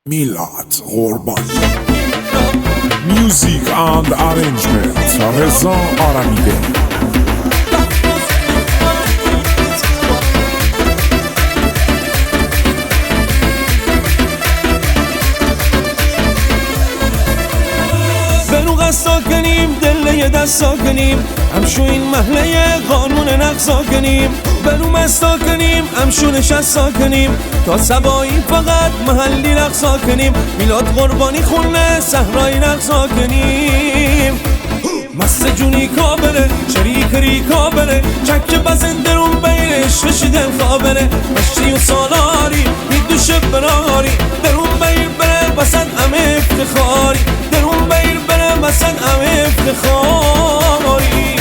میلاد قربان. میوزیک اند ارنجمنت رضا آرمیده. بروغ ساکنیم دل دست ساکنیم همشو این محله قانون نقص ساکنیم برو ساکنیم همشو نشست ساکنیم تا سبایی فقط محلی رقص ساکنیم میلاد قربانی خونه صحرای رقص ساکنیم مست جونی کابره شریک ریکا بره چک بزن درون بیرش رشیدن خابره مشتی و سالاری میدوش براری درون بیر بره بسن همه افتخاری درون بیر بره بسن همه افتخاری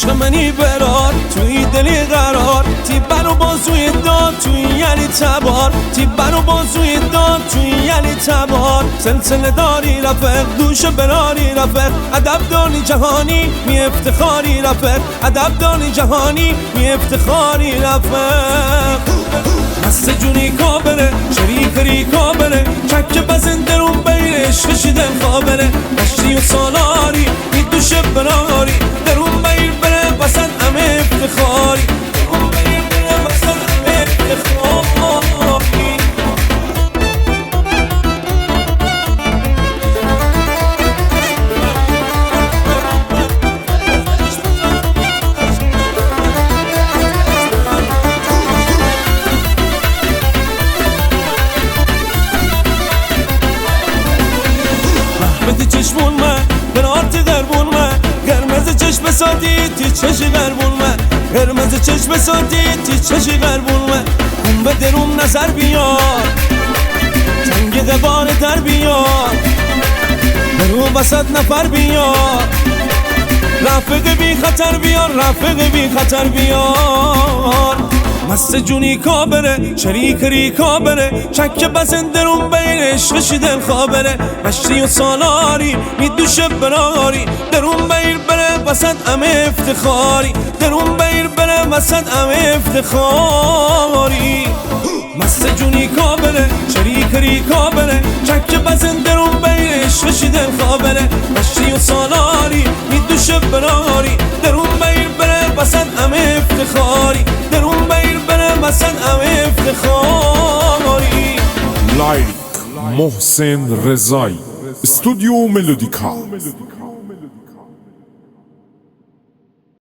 عشق منی برار توی دلی قرار تی برو بازوی داد توی یعنی تبار تی برو بازوی داد توی یعنی تبار سلسله داری رفق دوش براری رفق ادب داری جهانی می افتخاری رفق ادب داری جهانی می افتخاری رفق مست جونی کابره شریک ریکا بره چک بزن درون بیرش کشیدن خابره مشتی و سالاری می دوش براری درون بیر بره بسن همه افتخاری درون بیر بره بسن همه افتخاری رحمت چشمون من برات غربون من قرمز چشم سادی تی چش غربون من قرمز چشم سادی تی چش غربون من اون به درون نظر بیار جنگ دوار در بیار برو بسط نفر بیار رفق بی خطر بیار رفق بی خطر بیار مست جونی کابره شریک ریکا بره چک بزن درون بیرش رشیدن خابره مشتی و سالاری می دوشه براری درون بیر بره بسد همه افتخاری درون بیر بره بسد همه افتخاری مست جونی کابره شریک ریکا بره چک بزن درون بیرش رشیدن خابره مشتی و سالاری می دوشه براری درون بیر بره بسد همه افتخاری درون بیر بره بسد همه افتخاری. لایک محسن رضایی، استودیو ملودیکا.